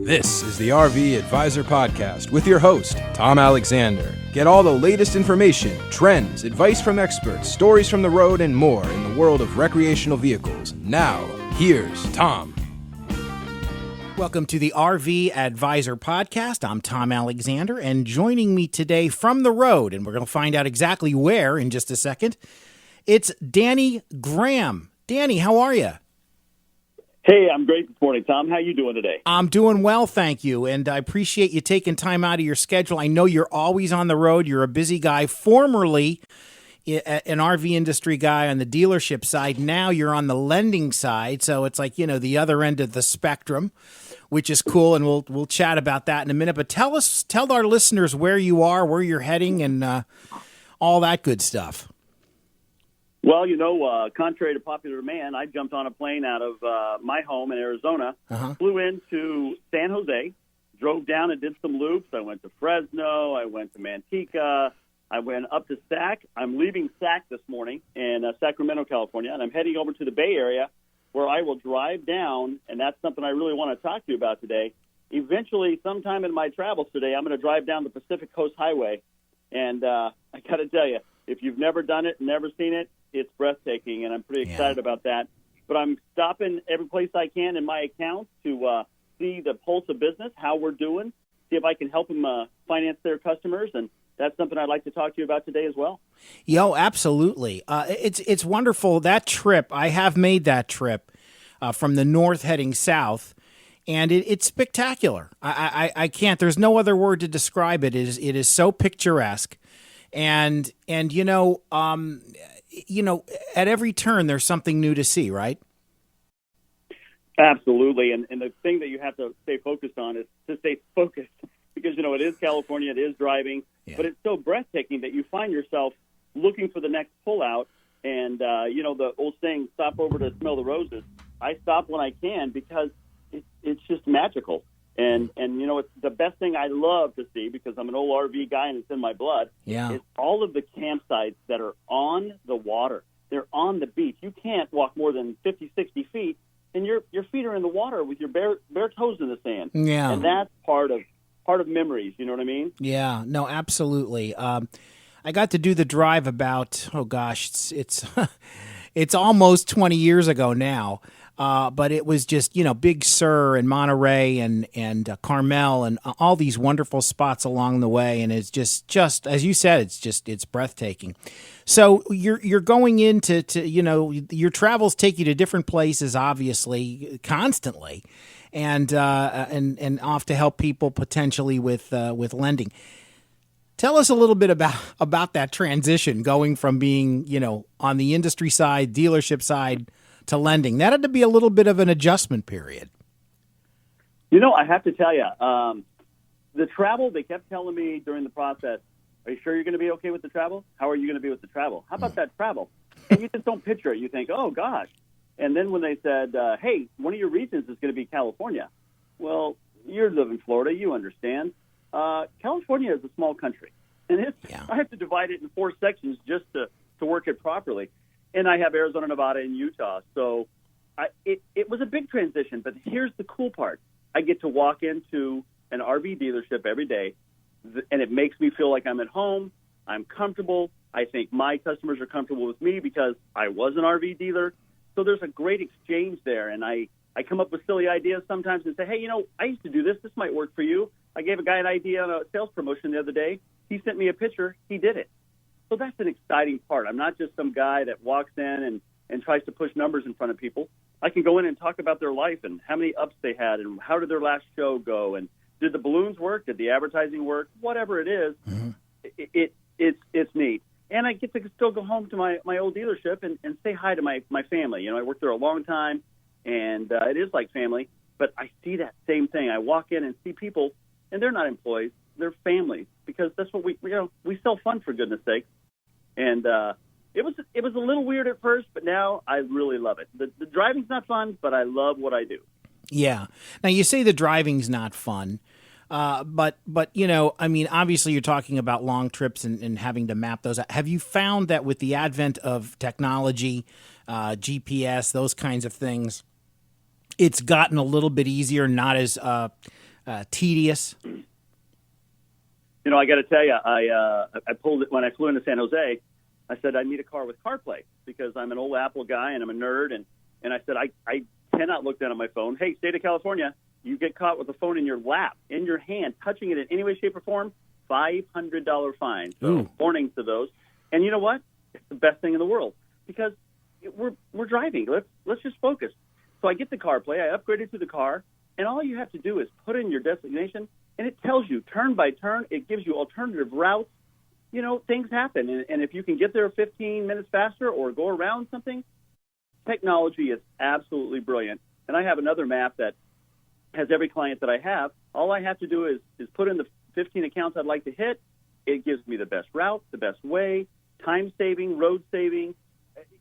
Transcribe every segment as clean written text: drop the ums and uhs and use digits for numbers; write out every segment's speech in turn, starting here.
This is the RV Advisor Podcast with your host, Tom Alexander. Get all the latest information, trends, advice from experts, stories from the road, and more in the world of recreational vehicles. Now, here's Tom. Welcome to the RV Advisor Podcast. I'm Tom Alexander, and joining me today from the road, and we're going to find out exactly where in just a second, it's Danny Graham. Danny, how are you? Hey, I'm great this morning, Tom. How you doing today? I'm doing well, thank you, and I appreciate you taking time out of your schedule. I know you're always on the road. You're a busy guy, formerly an RV industry guy on the dealership side. Now you're on the lending side, so it's like, you know, the other end of the spectrum, which is cool, and we'll chat about that in a minute. But tell our listeners where you are, where you're heading, and all that good stuff. Well, you know, contrary to popular demand, I jumped on a plane out of my home in Arizona, flew into San Jose, drove down and did some loops. I went to Fresno. I went to Manteca. I went up to Sac. I'm leaving Sac this morning in Sacramento, California, and I'm heading over to the Bay Area where I will drive down, and that's something I really want to talk to you about today. Eventually, sometime in my travels today, I'm going to drive down the Pacific Coast Highway, and I got to tell you, if you've never done it, never seen it, it's breathtaking, and I'm pretty excited about that. But I'm stopping every place I can in my account to see the pulse of business, how we're doing, see if I can help them finance their customers, and that's something I'd like to talk to you about today as well. Yo, absolutely. It's wonderful. That trip, I have made that trip from the north heading south, and it's spectacular. I can't. There's no other word to describe it. It is so picturesque, and you know, at every turn there's something new to see, right? Absolutely, and the thing that you have to stay focused on is to stay focused, because, you know, it is California, it is driving, but it's so breathtaking that you find yourself looking for the next pullout, and, you know, the old saying, stop over to smell the roses. I stop when I can because it's just magical. And you know, it's the best thing I love to see, because I'm an old RV guy and it's in my blood, is all of the campsites that are on the water. They're on the beach. You can't walk more than 50, 60 feet, and your feet are in the water with your bare toes in the sand. Yeah. And that's part of memories, you know what I mean? Yeah, no, absolutely. I got to do the drive about, it's it's almost 20 years ago now. But it was just, you know, Big Sur and Monterey and Carmel and all these wonderful spots along the way. And it's just as you said, it's breathtaking. So you're going into, you know, your travels take you to different places, obviously, constantly, and off to help people potentially with lending. Tell us a little bit about that transition, going from being, you know, on the industry side, dealership side, to lending. That had to be a little bit of an adjustment period. You know, I have to tell you, the travel, they kept telling me during the process, are you sure you're going to be okay with the travel? How are you going to be with the travel? How about that travel? And you just don't picture it. You think, oh, gosh. And then when they said, hey, one of your regions is going to be California. Well, you live in Florida. You understand. California is a small country. And I have to divide it in 4 sections just to work it properly. And I have Arizona, Nevada, and Utah. So it was a big transition. But here's the cool part. I get to walk into an RV dealership every day, and it makes me feel like I'm at home. I'm comfortable. I think my customers are comfortable with me because I was an RV dealer. So there's a great exchange there. And I come up with silly ideas sometimes and say, hey, you know, I used to do this. This might work for you. I gave a guy an idea on a sales promotion the other day. He sent me a picture. He did it. So that's an exciting part. I'm not just some guy that walks in and tries to push numbers in front of people. I can go in and talk about their life and how many ups they had and how did their last show go, and did the balloons work, did the advertising work, whatever it is, it's neat. And I get to still go home to my old dealership and say hi to my family. You know, I worked there a long time, and it is like family, but I see that same thing. I walk in and see people, and they're not employees. They're families, because that's what we sell fun, for goodness sake. And it was a little weird at first, but now I really love it. The driving's not fun, but I love what I do. Yeah. Now you say the driving's not fun, but you know, I mean, obviously you're talking about long trips and having to map those out. Have you found that with the advent of technology, GPS, those kinds of things, it's gotten a little bit easier, not as tedious. You know, I got to tell you, I pulled it when I flew into San Jose. I said I need a car with CarPlay because I'm an old Apple guy and I'm a nerd. And I said I cannot look down at my phone. Hey, state of California, you get caught with the phone in your lap, in your hand, touching it in any way, shape, or form, $500 fine. So warning to those. And you know what? It's the best thing in the world because we're driving. Let's just focus. So I get the CarPlay. I upgraded to the car, and all you have to do is put in your destination, and it tells you turn by turn. It gives you alternative routes. You know, things happen, and if you can get there 15 minutes faster or go around something, technology is absolutely brilliant. And I have another map that has every client that I have. All I have to do is put in the 15 accounts I'd like to hit. It gives me the best route, the best way, time saving, road saving.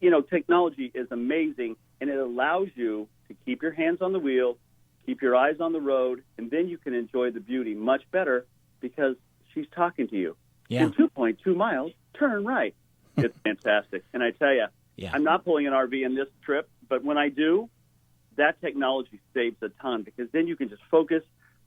You know, technology is amazing, and it allows you to keep your hands on the wheel, keep your eyes on the road, and then you can enjoy the beauty much better because she's talking to you. Yeah. In 2.2 miles, turn right. It's fantastic. And I tell you, I'm not pulling an RV in this trip, but when I do, that technology saves a ton because then you can just focus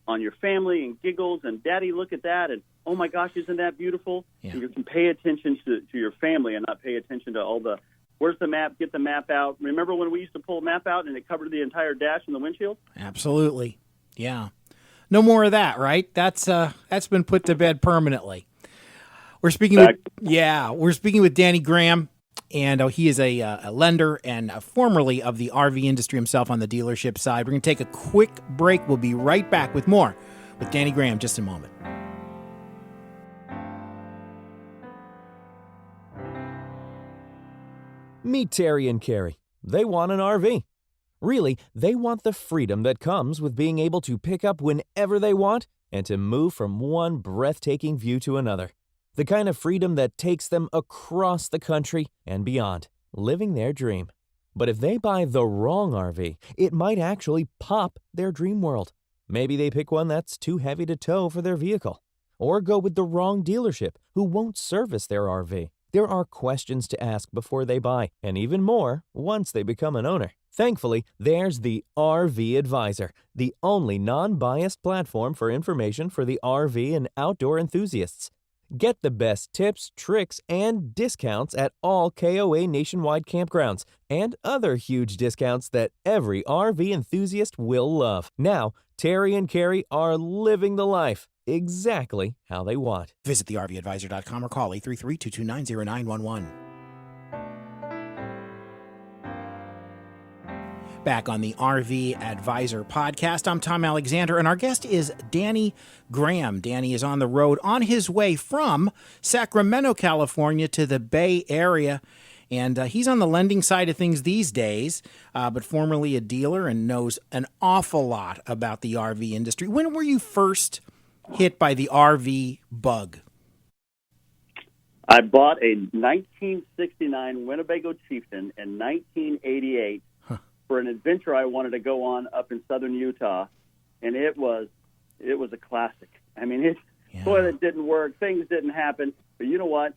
on your family and giggles and, Daddy, look at that, and, oh, my gosh, isn't that beautiful? Yeah. And you can pay attention to your family and not pay attention to all the, where's the map, get the map out. Remember when we used to pull a map out and it covered the entire dash and the windshield? Absolutely. Yeah. No more of that, right? That's been put to bed permanently. We're speaking with Danny Graham, and he is a lender and formerly of the RV industry himself on the dealership side. We're going to take a quick break. We'll be right back with more with Danny Graham just a moment. Meet Terry and Carrie. They want an RV. Really, they want the freedom that comes with being able to pick up whenever they want and to move from one breathtaking view to another. The kind of freedom that takes them across the country and beyond, living their dream. But if they buy the wrong RV, it might actually pop their dream world. Maybe they pick one that's too heavy to tow for their vehicle. Or go with the wrong dealership who won't service their RV. There are questions to ask before they buy, and even more once they become an owner. Thankfully, there's the RV Advisor, the only non-biased platform for information for the RV and outdoor enthusiasts. Get the best tips, tricks, and discounts at all KOA nationwide campgrounds and other huge discounts that every RV enthusiast will love. Now, Terry and Carrie are living the life exactly how they want. Visit thervadvisor.com or call 833-229-0911. Back on the RV Advisor podcast, I'm Tom Alexander, and our guest is Danny Graham. Danny is on the road on his way from Sacramento, California to the Bay Area, and he's on the lending side of things these days, but formerly a dealer and knows an awful lot about the RV industry. When were you first hit by the RV bug? I bought a 1969 Winnebago Chieftain in 1988 for an adventure I wanted to go on up in southern Utah, and it was a classic. I mean, it didn't work, things didn't happen, but you know what?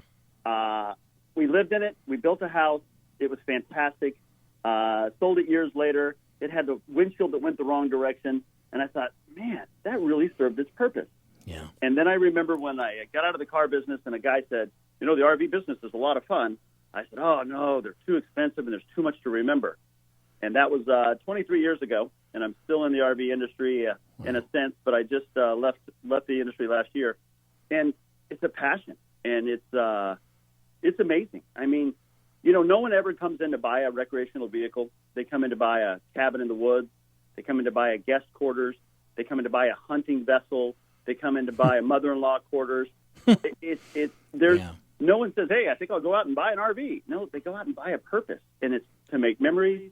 We lived in it, we built a house, it was fantastic. Sold it years later. It had the windshield that went the wrong direction, and I thought, man, that really served its purpose. Yeah. And then I remember when I got out of the car business and a guy said, you know, the RV business is a lot of fun. I said, oh, no, they're too expensive and there's too much to remember. And that was 23 years ago, and I'm still in the RV industry in a sense, but I just left the industry last year. And it's a passion, and it's amazing. I mean, you know, no one ever comes in to buy a recreational vehicle. They come in to buy a cabin in the woods. They come in to buy a guest quarters. They come in to buy a hunting vessel. They come in to buy a mother-in-law quarters. No one says, hey, I think I'll go out and buy an RV. No, they go out and buy a purpose, and it's to make memories,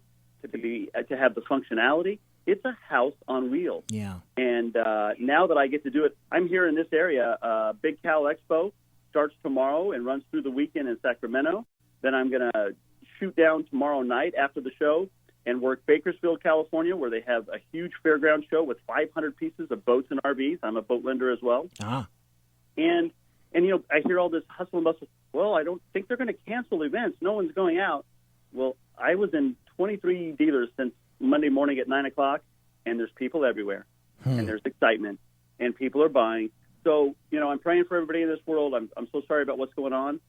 to have the functionality. It's a house on wheels. Yeah. And now that I get to do it, I'm here in this area. Big Cal Expo starts tomorrow and runs through the weekend in Sacramento. Then I'm going to shoot down tomorrow night after the show and work Bakersfield, California, where they have a huge fairground show with 500 pieces of boats and RVs. I'm a boat lender as well. And you know, I hear all this hustle and bustle. Well, I don't think they're going to cancel events. No one's going out. Well, I was in 23 dealers since Monday morning at 9 o'clock, and there's people everywhere. and there's excitement, and people are buying. So, I'm praying for everybody in this world. I'm so sorry about what's going on.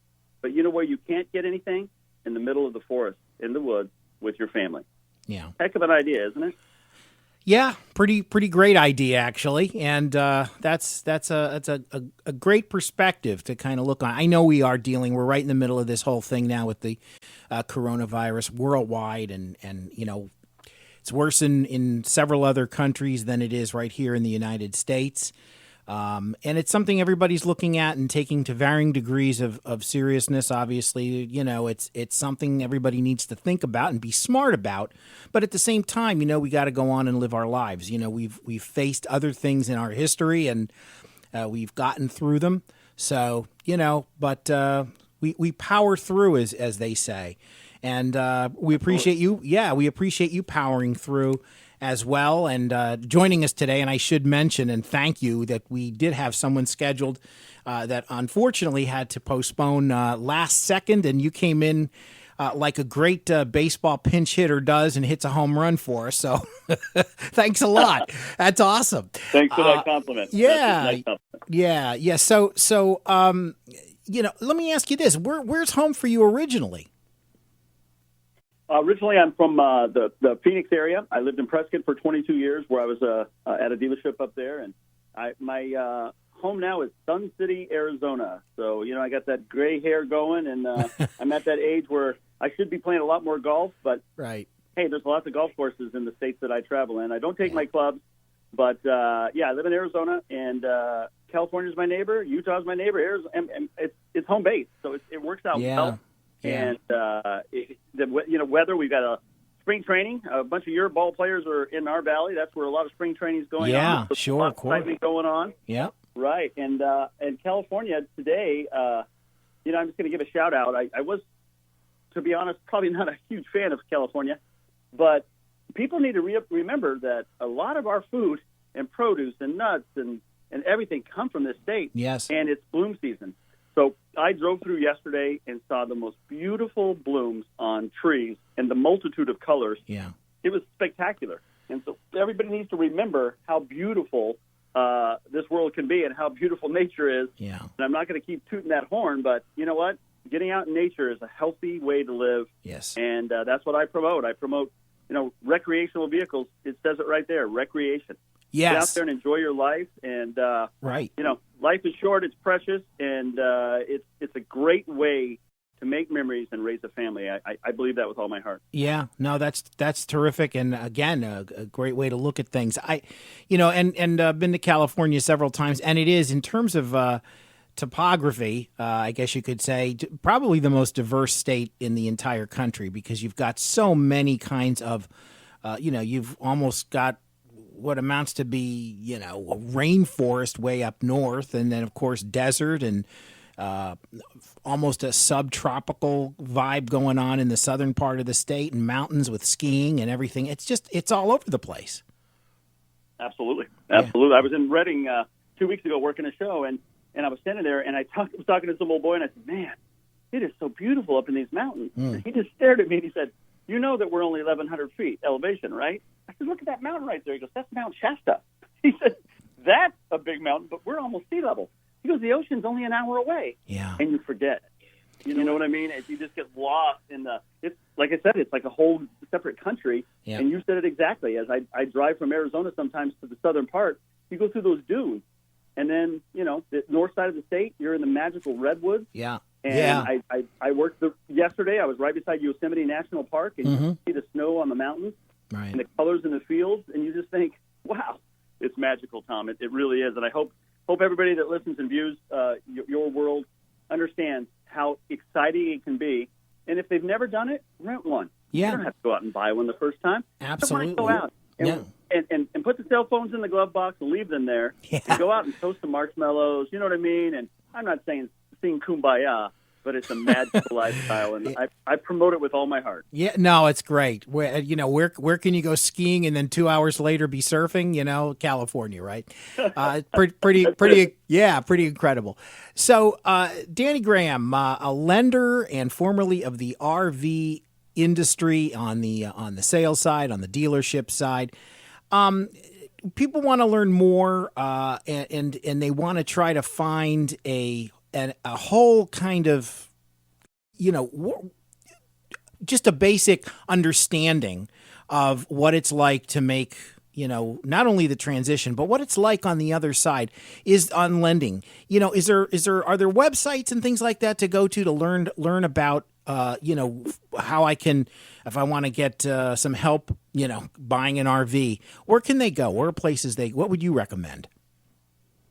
But you know where you can't get anything? In the middle of the forest, in the woods, with your family. Yeah. Heck of an idea, isn't it? Yeah, pretty great idea actually, and that's a great perspective to kind of look on. I know we're right in the middle of this whole thing now with the coronavirus worldwide, and it's worse in several other countries than it is right here in the United States. And it's something everybody's looking at and taking to varying degrees of seriousness. Obviously, it's something everybody needs to think about and be smart about. But at the same time, we got to go on and live our lives. We've faced other things in our history, and we've gotten through them. So, but we power through, as they say. And we appreciate you. Yeah, we appreciate you powering through as well, and joining us today. And I should mention and thank you that we did have someone scheduled that unfortunately had to postpone last second, and you came in like a great baseball pinch hitter does and hits a home run for us. So thanks a lot. That's awesome. Thanks for that compliment. Yeah, Nice compliment. yeah. So let me ask you this: where's home for you originally? Originally, I'm from the Phoenix area. I lived in Prescott for 22 years, where I was at a dealership up there. And my home now is Sun City, Arizona. So, I got that gray hair going, and I'm at that age where I should be playing a lot more golf. But, right. Hey, there's lots of golf courses in the states that I travel in. I don't take my clubs, but, I live in Arizona, and California's my neighbor. Utah's my neighbor. Arizona, and it's home base, so it works out well. Yeah. And weather. We've got a spring training. A bunch of your ball players are in our valley. That's where a lot of spring training is going on. Yeah, There's sure, of course. Excitement going on. Yeah, right. And California today. I'm just going to give a shout out. I was, to be honest, probably not a huge fan of California, but people need to remember that a lot of our food and produce and nuts and everything come from this state. Yes. And it's bloom season. So I drove through yesterday and saw the most beautiful blooms on trees and the multitude of colors. Yeah. It was spectacular. And so everybody needs to remember how beautiful this world can be and how beautiful nature is. Yeah. And I'm not going to keep tooting that horn, but you know what? Getting out in nature is a healthy way to live. Yes. And that's what I promote. I promote, recreational vehicles. It says it right there, recreation. Yes. Get out there and enjoy your life. And, right. Life is short, it's precious, and it's a great way to make memories and raise a family. I believe that with all my heart. Yeah, no, that's terrific, and again, a great way to look at things. I've been to California several times, and it is, in terms of topography, I guess you could say, probably the most diverse state in the entire country, because you've got so many kinds of, you've almost got what amounts to be, a rainforest way up north, and then of course desert and almost a subtropical vibe going on in the southern part of the state, and mountains with skiing and everything. It's all over the place. Absolutely. Yeah. I was in Reading 2 weeks ago working a show, and I was standing there, and I was talking to some old boy, and I said, "Man, it is so beautiful up in these mountains." And he just stared at me, and he said, "You know that we're only 1,100 feet elevation, right?" I said, "Look at that mountain right there." He goes, "That's Mount Shasta." He said, "That's a big mountain, but we're almost sea level." He goes, "The ocean's only an hour away." Yeah. And you forget. You know what I mean? You just get lost in it's like I said, it's like a whole separate country. Yeah. And you said it exactly. As I drive from Arizona sometimes to the southern part, you go through those dunes. And then, the north side of the state, you're in the magical redwoods. Yeah. And I worked yesterday. I was right beside Yosemite National Park, and you see the snow on the mountains, right, and the colors in the fields, and you just think, wow, it's magical, Tom. It really is. And I hope everybody that listens and views your world understands how exciting it can be. And if they've never done it, rent one. Yeah. You don't have to go out and buy one the first time. Absolutely. Go out and put the cell phones in the glove box and leave them there. Yeah. And go out and toast some marshmallows. You know what I mean? And I'm not saying sing Kumbaya, but it's a magical lifestyle, and I promote it with all my heart. Yeah, no, it's great. Where can you go skiing and then 2 hours later be surfing? California, right? Pretty incredible. So, Danny Graham, a lender and formerly of the RV industry on the sales side, on the dealership side. people want to learn more, and they want to try to find a whole kind of, just a basic understanding of what it's like to make, not only the transition, but what it's like on the other side is on lending. Are there websites and things like that to go to learn about, how I can, if I want to get some help, buying an RV, where can they go? Where are places what would you recommend?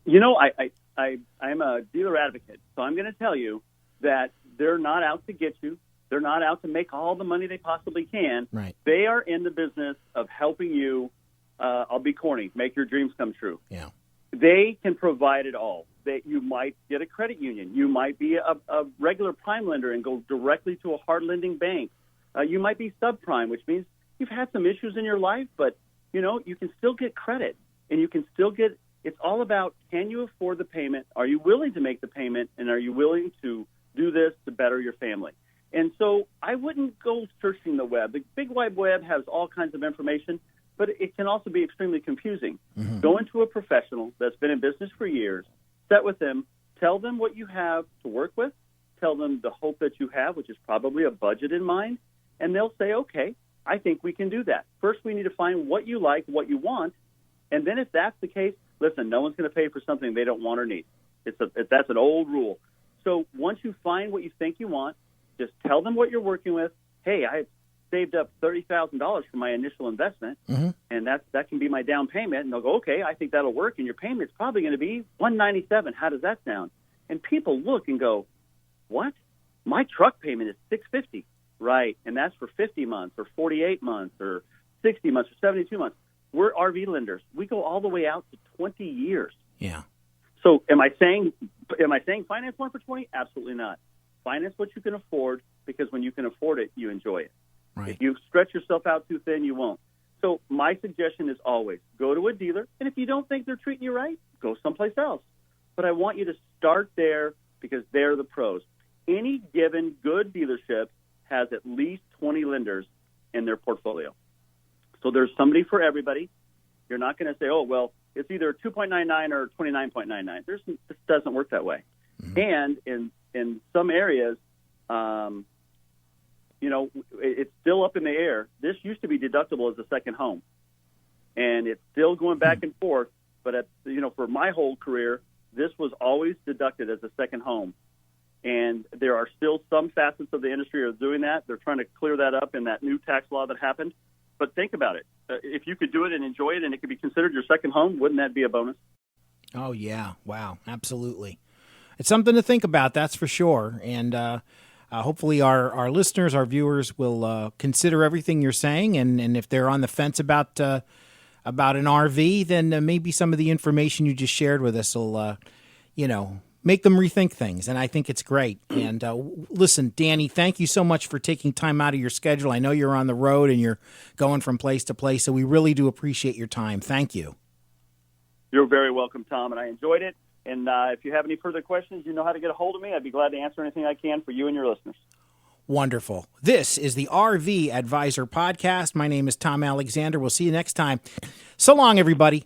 I'm a dealer advocate, so I'm going to tell you that they're not out to get you. They're not out to make all the money they possibly can. Right. They are in the business of helping you, I'll be corny, make your dreams come true. Yeah. They can provide it all. You might get a credit union. You might be a regular prime lender and go directly to a hard lending bank. You might be subprime, which means you've had some issues in your life, but, you can still get credit, and you can still get – it's all about, can you afford the payment? Are you willing to make the payment? And are you willing to do this to better your family? And so I wouldn't go searching the web. The big wide web has all kinds of information, but it can also be extremely confusing. Mm-hmm. Go into a professional that's been in business for years, sit with them, tell them what you have to work with, tell them the hope that you have, which is probably a budget in mind, and they'll say, okay, I think we can do that. First, we need to find what you like, what you want, and then if that's the case, listen, no one's going to pay for something they don't want or need. That's an old rule. So once you find what you think you want, just tell them what you're working with. Hey, I saved up $30,000 for my initial investment, mm-hmm. and that can be my down payment. And they'll go, okay, I think that'll work, and your payment's probably going to be $197. How does that sound? And people look and go, what? My truck payment is $650, right? And that's for 50 months or 48 months or 60 months or 72 months. We're RV lenders. We go all the way out to 20 years. Yeah. So am I saying finance one for 20? Absolutely not. Finance what you can afford, because when you can afford it, you enjoy it. Right. If you stretch yourself out too thin, you won't. So my suggestion is always go to a dealer, and if you don't think they're treating you right, go someplace else. But I want you to start there because they're the pros. Any given good dealership has at least 20 lenders in their portfolio. So there's somebody for everybody. You're not going to say, oh, well, it's either 2.99 or 29.99. This doesn't work that way. Mm-hmm. And in some areas, it's still up in the air. This used to be deductible as a second home, and it's still going back and forth. But for my whole career, this was always deducted as a second home. And there are still some facets of the industry are doing that. They're trying to clear that up in that new tax law that happened. But think about it. If you could do it and enjoy it and it could be considered your second home, wouldn't that be a bonus? Oh, yeah. Wow. Absolutely. It's something to think about, that's for sure. And hopefully our listeners, our viewers will consider everything you're saying. And if they're on the fence about an RV, then maybe some of the information you just shared with us will, make them rethink things. And I think it's great. And listen, Danny, thank you so much for taking time out of your schedule. I know you're on the road and you're going from place to place, so we really do appreciate your time. Thank you. You're very welcome, Tom, and I enjoyed it. And if you have any further questions, you know how to get a hold of me. I'd be glad to answer anything I can for you and your listeners. Wonderful. This is the RV Advisor Podcast. My name is Tom Alexander. We'll see you next time. So long, everybody.